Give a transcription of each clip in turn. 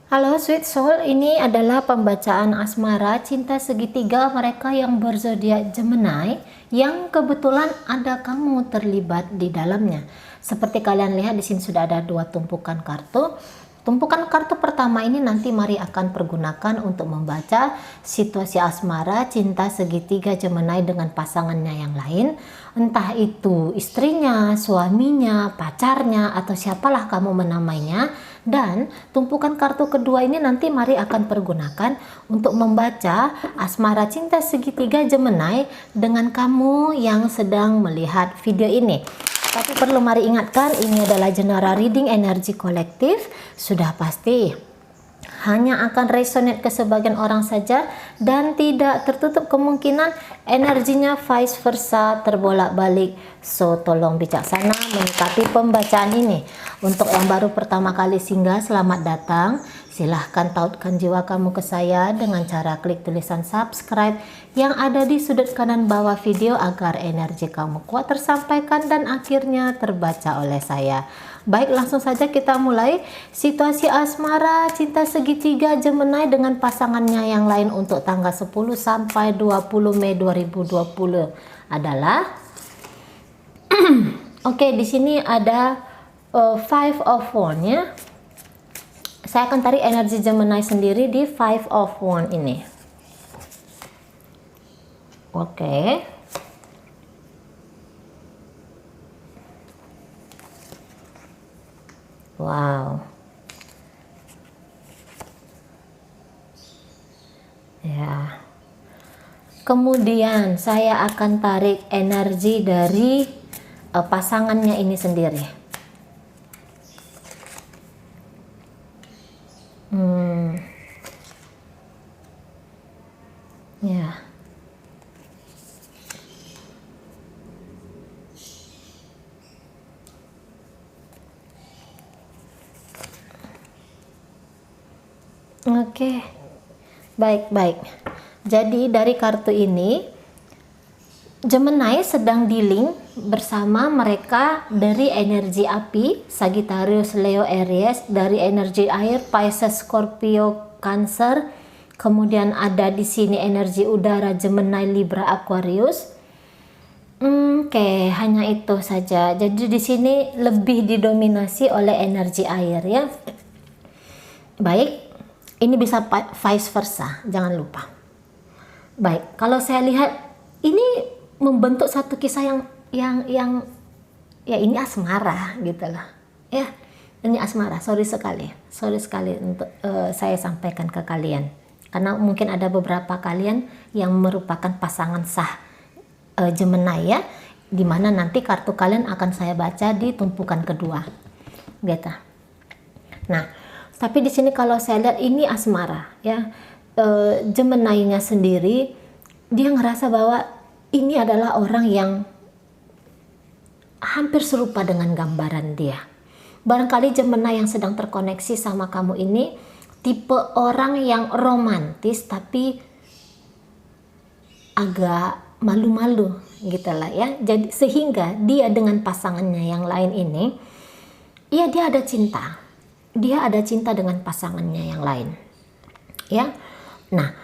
Halo Sweet Soul, ini adalah pembacaan asmara cinta segitiga mereka yang berzodiak Gemini yang kebetulan ada kamu terlibat di dalamnya. Seperti kalian lihat di sini sudah ada dua tumpukan kartu. Tumpukan kartu pertama ini nanti mari akan pergunakan untuk membaca situasi asmara cinta segitiga Gemini dengan pasangannya yang lain. Entah itu istrinya, suaminya, pacarnya, atau siapalah kamu menamainya. Dan tumpukan kartu kedua ini nanti mari akan pergunakan untuk membaca asmara cinta segitiga Gemini dengan kamu yang sedang melihat video ini. Tapi perlu mari ingatkan, ini adalah general reading energi kolektif. Sudah pasti hanya akan resonate ke sebagian orang saja dan tidak tertutup kemungkinan energinya vice versa terbolak-balik. So tolong bijaksana menyikapi pembacaan ini. Untuk yang baru pertama kali singgah, selamat datang. Silahkan tautkan jiwa kamu ke saya dengan cara klik tulisan subscribe yang ada di sudut kanan bawah video agar energi kamu kuat tersampaikan dan akhirnya terbaca oleh saya. Baik, langsung saja kita mulai. Situasi asmara cinta segitiga Gemini dengan pasangannya yang lain untuk tanggal 10 sampai 20 Mei 2020 adalah Oke, di sini ada Five of Wands ya. Saya akan tarik energi Gemini sendiri di Five of Wands ini. Oke. Wow. Ya. Kemudian saya akan tarik energi dari pasangannya ini sendiri. Ya. Oke. Baik. Jadi dari kartu ini Gemini sedang dealing bersama mereka dari energi api, Sagittarius, Leo, Aries, dari energi air, Pisces, Scorpio, Cancer. Kemudian ada di sini energi udara, Gemini, Libra, Aquarius. Oke, hanya itu saja. Jadi di sini lebih didominasi oleh energi air ya. Baik, ini bisa vice versa, jangan lupa. Baik, kalau saya lihat ini membentuk satu kisah yang ya ini asmara gitu lah ya, ini asmara. Sorry sekali untuk saya sampaikan ke kalian karena mungkin ada beberapa kalian yang merupakan pasangan sah Gemini ya, dimana nanti kartu kalian akan saya baca di tumpukan kedua gitu. Nah, tapi di sini kalau saya lihat ini asmara ya, Gemini-nya sendiri dia ngerasa bahwa ini adalah orang yang hampir serupa dengan gambaran dia. Barangkali Gemini yang sedang terkoneksi sama kamu ini tipe orang yang romantis tapi agak malu-malu gitu lah ya. Jadi sehingga dia dengan pasangannya yang lain ini, ya dia ada cinta. Dia ada cinta dengan pasangannya yang lain. Ya. Nah,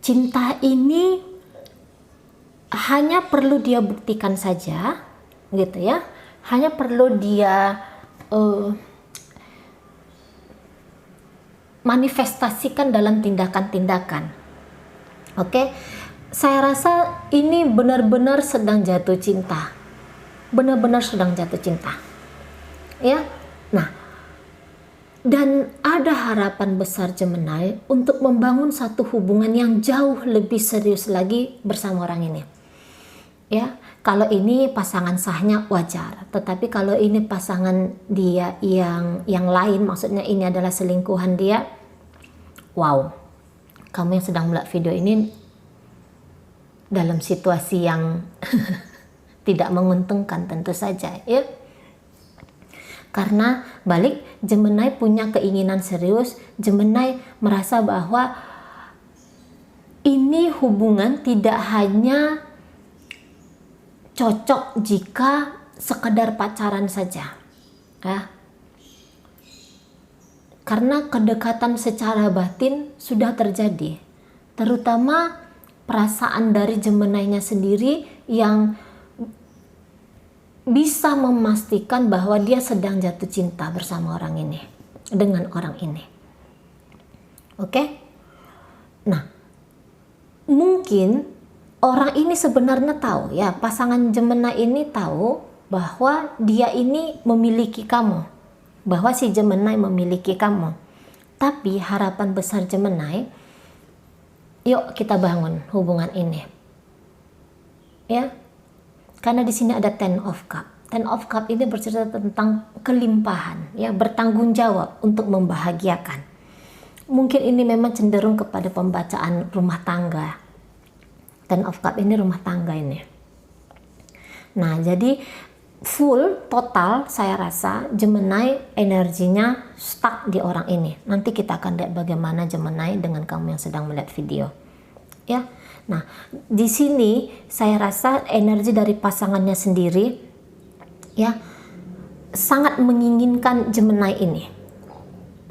cinta ini hanya perlu dia buktikan saja gitu ya, hanya perlu dia manifestasikan dalam tindakan-tindakan. Oke, saya rasa ini benar-benar sedang jatuh cinta, benar-benar sedang jatuh cinta ya. Nah, dan ada harapan besar Gemini untuk membangun satu hubungan yang jauh lebih serius lagi bersama orang ini. Ya, kalau ini pasangan sahnya wajar, tetapi kalau ini pasangan dia yang lain, maksudnya ini adalah selingkuhan dia, wow, kamu yang sedang melihat video ini dalam situasi yang tidak menguntungkan tentu saja ya. Karena balik, Gemini punya keinginan serius. Gemini merasa bahwa ini hubungan tidak hanya cocok jika sekedar pacaran saja ya. karena kedekatan secara batin sudah terjadi, terutama perasaan dari Gemini-nya sendiri yang bisa memastikan bahwa dia sedang jatuh cinta bersama orang ini, dengan orang ini. Oke? Nah, mungkin orang ini sebenarnya tahu ya, pasangan Gemini ini tahu bahwa dia ini memiliki kamu, bahwa si Gemini memiliki kamu. Tapi harapan besar Gemini, yuk kita bangun hubungan ini. Ya. Karena di sini ada Ten of Cup. Ten of Cup ini bercerita tentang kelimpahan, ya, bertanggung jawab untuk membahagiakan. Mungkin ini memang cenderung kepada pembacaan rumah tangga. Ten of Cup ini rumah tangga ini. Nah, jadi full total saya rasa Gemini energinya stuck di orang ini. Nanti kita akan lihat bagaimana Gemini dengan kamu yang sedang melihat video. Ya. Nah, di sini saya rasa energi dari pasangannya sendiri ya sangat menginginkan Gemini ini.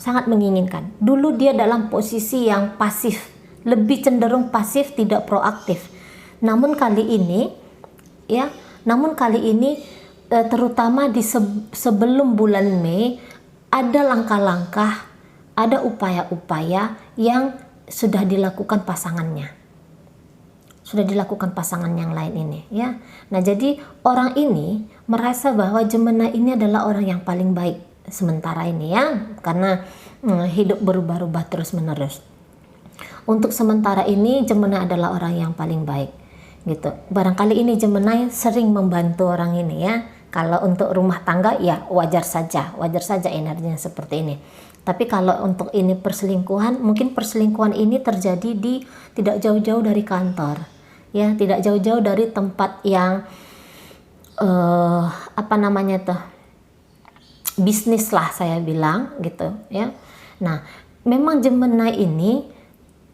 Sangat menginginkan. Dulu dia dalam posisi yang pasif, lebih cenderung pasif, tidak proaktif. Namun kali ini terutama di sebelum bulan Mei ada langkah-langkah, ada upaya-upaya yang sudah dilakukan pasangannya. Sudah dilakukan pasangan yang lain ini, ya. Nah, jadi orang ini merasa bahwa Gemini ini adalah orang yang paling baik sementara ini, ya, karena hidup berubah-ubah terus-menerus. Untuk sementara ini Gemini adalah orang yang paling baik, gitu. Barangkali ini Gemini sering membantu orang ini, ya. Kalau untuk rumah tangga ya wajar saja energinya seperti ini. Tapi kalau untuk ini perselingkuhan, mungkin perselingkuhan ini terjadi di tidak jauh-jauh dari kantor. Ya, tidak jauh-jauh dari tempat yang bisnis lah saya bilang gitu, ya. Nah, memang Gemini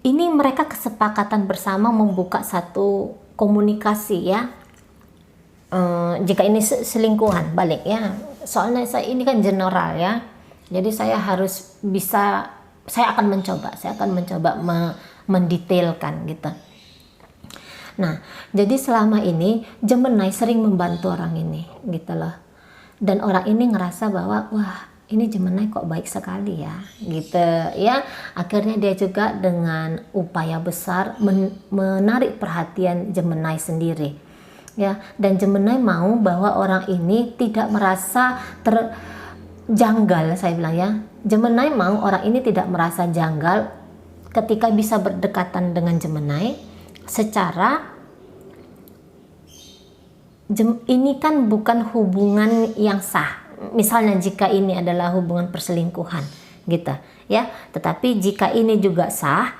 ini mereka kesepakatan bersama membuka satu komunikasi, ya. Jika ini selingkuhan balik, ya. Soalnya ini kan general, ya. Jadi saya akan mencoba mendetailkan gitu. Nah, jadi selama ini Gemini sering membantu orang ini, gitu loh. Dan orang ini ngerasa bahwa, wah, ini Gemini kok baik sekali ya, gitu ya. Akhirnya dia juga dengan upaya besar menarik perhatian Gemini sendiri, ya. Dan Gemini mau bahwa orang ini tidak merasa terjanggal, saya bilang ya. Gemini mau orang ini tidak merasa janggal ketika bisa berdekatan dengan Gemini. Secara ini kan bukan hubungan yang sah. Misalnya jika ini adalah hubungan perselingkuhan, gitu ya. Tetapi jika ini juga sah,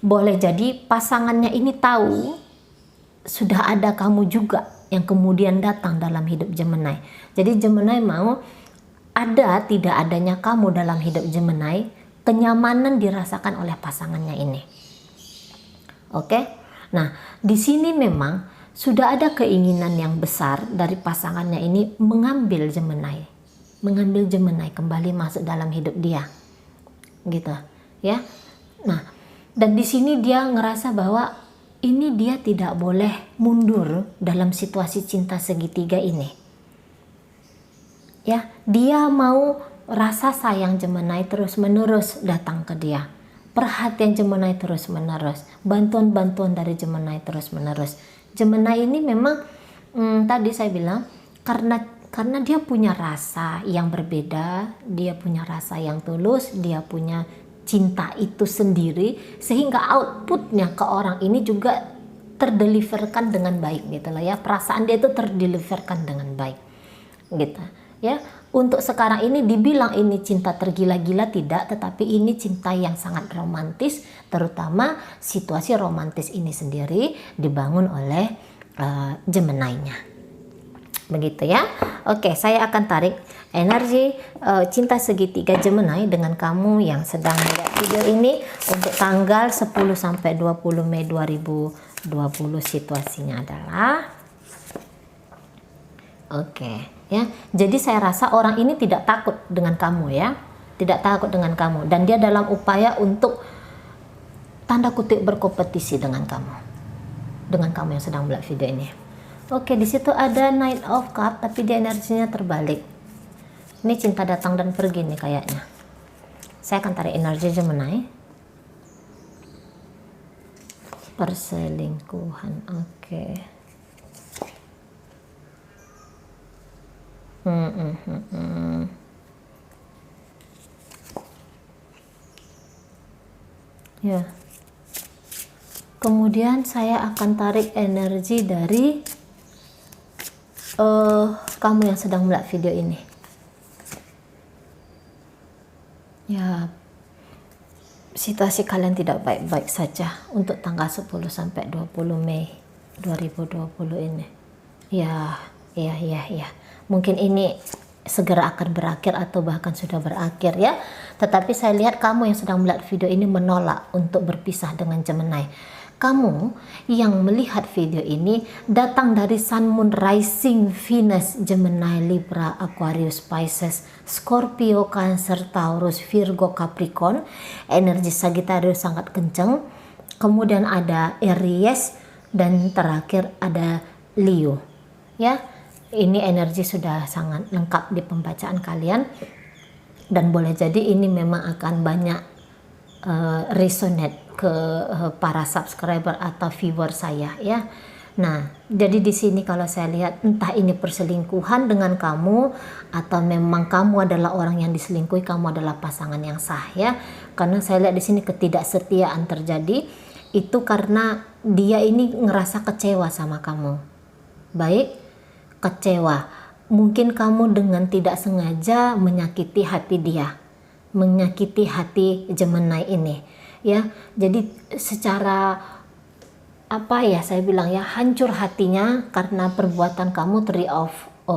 boleh jadi pasangannya ini tahu sudah ada kamu juga yang kemudian datang dalam hidup Gemini. Jadi Gemini mau tidak adanya kamu dalam hidup Gemini, kenyamanan dirasakan oleh pasangannya ini. Oke? Nah, di sini memang sudah ada keinginan yang besar dari pasangannya ini mengambil Gemini kembali masuk dalam hidup dia, gitu, ya. Nah, dan di sini dia ngerasa bahwa ini dia tidak boleh mundur dalam situasi cinta segitiga ini, ya. Dia mau rasa sayang Gemini terus-menerus datang ke dia. Perhatian Gemini terus-menerus, bantuan-bantuan dari Gemini terus-menerus. Gemini ini memang tadi saya bilang karena dia punya rasa yang berbeda, dia punya rasa yang tulus, dia punya cinta itu sendiri, sehingga outputnya ke orang ini juga terdeliverkan dengan baik, gitu lah ya. Perasaan dia itu terdeliverkan dengan baik, gitu ya. Untuk sekarang ini dibilang ini cinta tergila-gila tidak, tetapi ini cinta yang sangat romantis, terutama situasi romantis ini sendiri dibangun oleh Gemini-nya. Begitu ya. Oke, saya akan tarik energi cinta segitiga Gemini dengan kamu yang sedang melihat video ini untuk tanggal 10 sampai 20 Mei 2020. Situasinya adalah oke. Ya, jadi saya rasa orang ini tidak takut dengan kamu, ya. tidak takut dengan kamu, dan dia dalam upaya untuk tanda kutip berkompetisi dengan kamu yang sedang melihat video ini. Oke, di situ ada Knight of Cups, tapi dia energinya terbalik. Ini cinta datang dan pergi nih kayaknya. Saya akan tarik energi Gemini. Perselingkuhan, oke. Ya. Kemudian saya akan tarik energi dari kamu yang sedang melihat video ini. Ya, situasi kalian tidak baik-baik saja untuk tanggal 10 sampai 20 Mei 2020 ini. Ya. Mungkin ini segera akan berakhir atau bahkan sudah berakhir ya. Tetapi saya lihat kamu yang sedang melihat video ini menolak untuk berpisah dengan Gemini. Kamu yang melihat video ini datang dari Sun, Moon, Rising, Venus, Gemini, Libra, Aquarius, Pisces, Scorpio, Cancer, Taurus, Virgo, Capricorn. Energi Sagittarius sangat kencang. Kemudian ada Aries dan terakhir ada Leo. Ya, ini energi sudah sangat lengkap di pembacaan kalian, dan boleh jadi ini memang akan banyak resonate ke para subscriber atau viewer saya ya. Nah, jadi di sini kalau saya lihat entah ini perselingkuhan dengan kamu atau memang kamu adalah orang yang diselingkuhi, kamu adalah pasangan yang sah ya. Karena saya lihat di sini ketidaksetiaan terjadi itu karena dia ini ngerasa kecewa sama kamu. Baik, kecewa. Mungkin kamu dengan tidak sengaja menyakiti hati dia, menyakiti hati Gemini ini ya. Jadi secara apa ya, saya bilang ya, hancur hatinya karena perbuatan kamu. Three of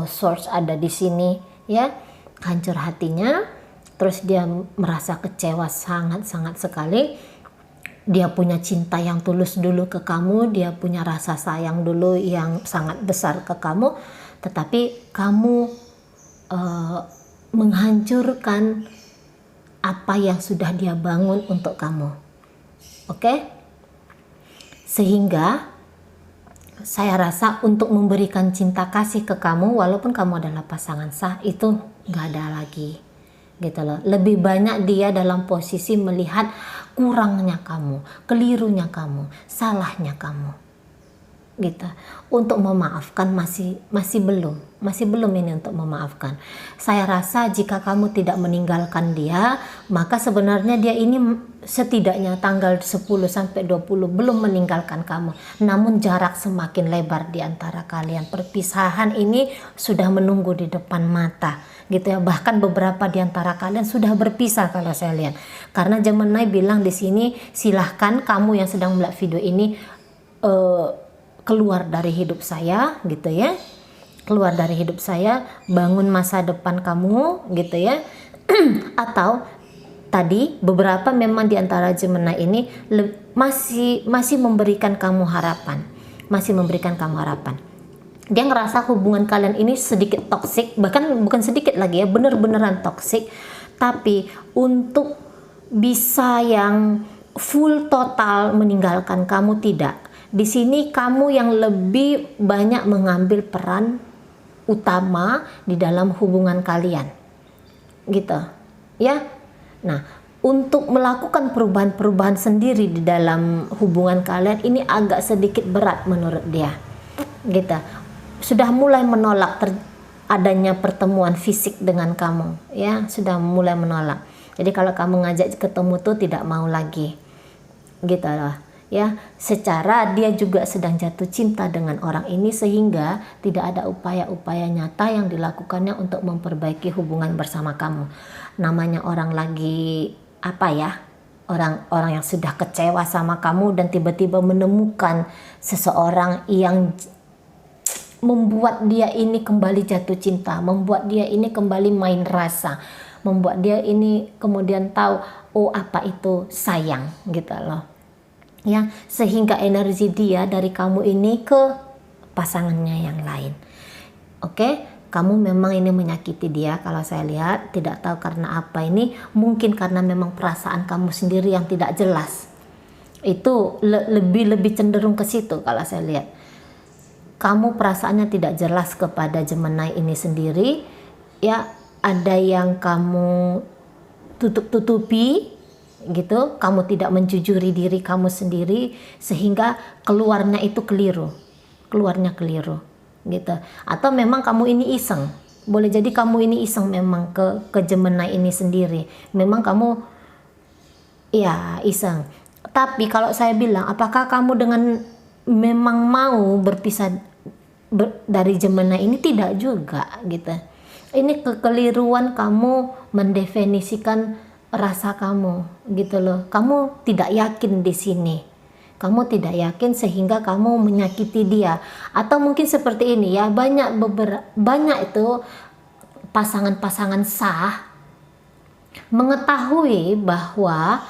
Swords ada di sini ya, hancur hatinya. Terus dia merasa kecewa sangat sekali. Dia punya cinta yang tulus dulu ke kamu, dia punya rasa sayang dulu yang sangat besar ke kamu, tetapi kamu menghancurkan apa yang sudah dia bangun untuk kamu. Oke? Sehingga saya rasa untuk memberikan cinta kasih ke kamu, walaupun kamu adalah pasangan sah, itu gak ada lagi gitu loh. Lebih banyak dia dalam posisi melihat kurangnya kamu, kelirunya kamu, salahnya kamu gitu. Untuk memaafkan masih belum ini untuk memaafkan. Saya rasa jika kamu tidak meninggalkan dia, maka sebenarnya dia ini setidaknya tanggal 10 sampai 20 belum meninggalkan kamu. Namun jarak semakin lebar di antara kalian. Perpisahan ini sudah menunggu di depan mata gitu ya. Bahkan beberapa di antara kalian sudah berpisah kalau saya lihat. Karena Gemini bilang di sini, silahkan kamu yang sedang melihat video ini keluar dari hidup saya gitu ya, keluar dari hidup saya, bangun masa depan kamu gitu ya. Atau tadi beberapa memang di antara Gemini ini masih memberikan kamu harapan, dia ngerasa hubungan kalian ini sedikit toksik, bahkan bukan sedikit lagi ya, bener-beneran toksik. Tapi untuk bisa yang full total meninggalkan kamu, tidak. Di sini kamu yang lebih banyak mengambil peran utama di dalam hubungan kalian, gitu, ya. Nah, untuk melakukan perubahan-perubahan sendiri di dalam hubungan kalian ini agak sedikit berat menurut dia, gitu. Sudah mulai menolak adanya pertemuan fisik dengan kamu, ya, sudah mulai menolak. Jadi kalau kamu ngajak ketemu tuh tidak mau lagi, gitu loh. Ya, secara dia juga sedang jatuh cinta dengan orang ini, sehingga tidak ada upaya-upaya nyata yang dilakukannya untuk memperbaiki hubungan bersama kamu. Namanya orang lagi apa ya, orang yang sudah kecewa sama kamu dan tiba-tiba menemukan seseorang yang membuat dia ini kembali jatuh cinta, membuat dia ini kembali main rasa, membuat dia ini kemudian tahu oh apa itu sayang, gitu loh. Ya, sehingga energi dia dari kamu ini ke pasangannya yang lain. Oke, kamu memang ini menyakiti dia. Kalau saya lihat, tidak tahu karena apa ini, mungkin karena memang perasaan kamu sendiri yang tidak jelas. Itu lebih cenderung ke situ kalau saya lihat. Kamu perasaannya tidak jelas kepada Gemini ini sendiri, ya, ada yang kamu tutup-tutupi gitu, kamu tidak menjujuri diri kamu sendiri sehingga keluarnya keliru gitu. Atau memang kamu ini iseng, boleh jadi kamu ini iseng memang ke Gemini ini sendiri, memang kamu ya iseng. Tapi kalau saya bilang, apakah kamu dengan memang mau berpisah dari Gemini ini? Tidak juga gitu. Ini kekeliruan kamu mendefinisikan rasa kamu gitu loh. Kamu tidak yakin di sini. Kamu tidak yakin sehingga kamu menyakiti dia. Atau mungkin seperti ini ya, banyak itu pasangan-pasangan sah mengetahui bahwa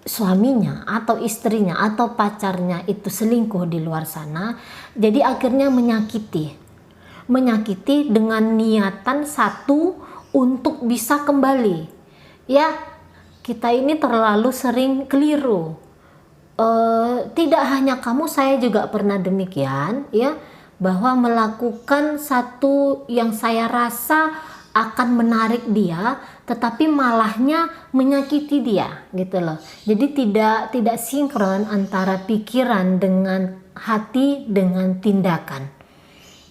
suaminya atau istrinya atau pacarnya itu selingkuh di luar sana, jadi akhirnya menyakiti dengan niatan satu untuk bisa kembali. Ya, kita ini terlalu sering keliru. Tidak hanya kamu, saya juga pernah demikian ya, bahwa melakukan satu yang saya rasa akan menarik dia, tetapi malahnya menyakiti dia gitu loh. Jadi tidak sinkron antara pikiran dengan hati dengan tindakan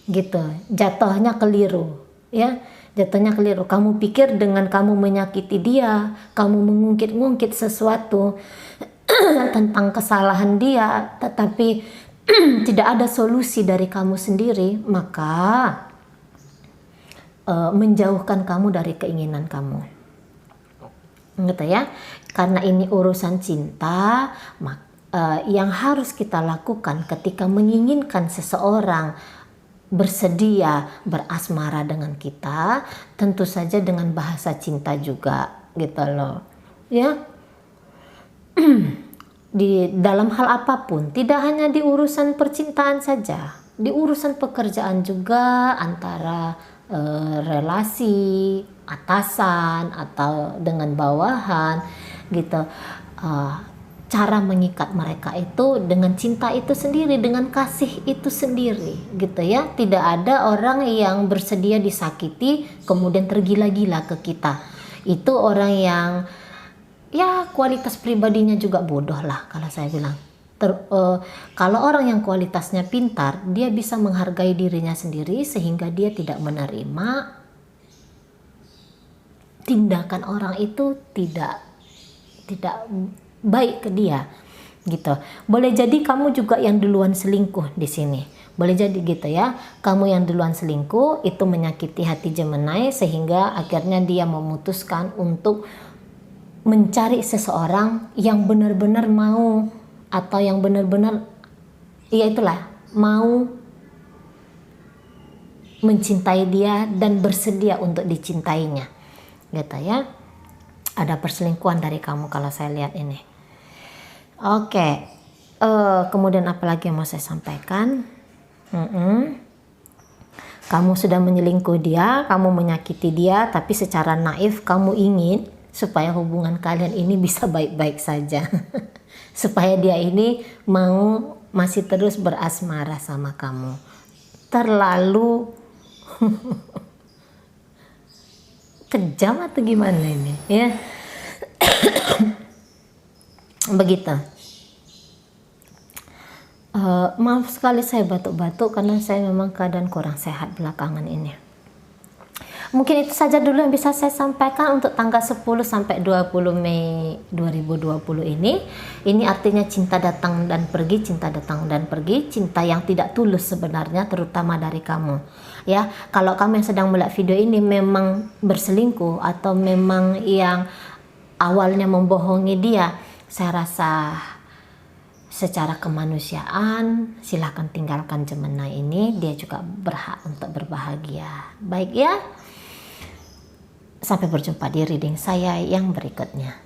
gitu. Jatuhnya keliru ya, jatuhnya keliru. Kamu pikir dengan kamu menyakiti dia, kamu mengungkit-ungkit sesuatu tentang kesalahan dia, tetapi tidak ada solusi dari kamu sendiri, maka menjauhkan kamu dari keinginan kamu gitu ya. Karena ini urusan cinta, yang harus kita lakukan ketika menginginkan seseorang bersedia berasmara dengan kita, tentu saja dengan bahasa cinta juga gitu loh ya. Di dalam hal apapun, tidak hanya di urusan percintaan saja, di urusan pekerjaan juga, antara relasi atasan atau dengan bawahan gitu. Cara mengikat mereka itu dengan cinta itu sendiri, dengan kasih itu sendiri gitu ya. Tidak ada orang yang bersedia disakiti kemudian tergila-gila ke kita. Itu orang yang ya kualitas pribadinya juga bodoh lah kalau saya bilang. Kalau orang yang kualitasnya pintar, dia bisa menghargai dirinya sendiri sehingga dia tidak menerima tindakan orang itu tidak baik ke dia gitu. Boleh jadi kamu juga yang duluan selingkuh di sini. Boleh jadi gitu ya. Kamu yang duluan selingkuh itu menyakiti hati Gemini sehingga akhirnya dia memutuskan untuk mencari seseorang yang benar-benar mau, atau yang benar-benar ya itulah mau mencintai dia dan bersedia untuk dicintainya gitu ya. Ada perselingkuhan dari kamu kalau saya lihat ini. Oke. Kemudian apa lagi yang mau saya sampaikan? Kamu sudah menyelingkuh dia, kamu menyakiti dia, tapi secara naif kamu ingin supaya hubungan kalian ini bisa baik-baik saja. Supaya dia ini mau masih terus berasmara sama kamu. Terlalu kejam atau gimana ini ya. Begitu. Maaf sekali saya batuk-batuk karena saya memang keadaan kurang sehat belakangan ini. Mungkin itu saja dulu yang bisa saya sampaikan untuk tanggal 10 sampai 20 Mei 2020 ini. Ini artinya cinta datang dan pergi, cinta datang dan pergi, cinta yang tidak tulus sebenarnya, terutama dari kamu. Ya, kalau kamu yang sedang melihat video ini memang berselingkuh atau memang yang awalnya membohongi dia, saya rasa secara kemanusiaan silahkan tinggalkan Gemini ini, dia juga berhak untuk berbahagia. Baik ya. Sampai berjumpa di reading saya yang berikutnya.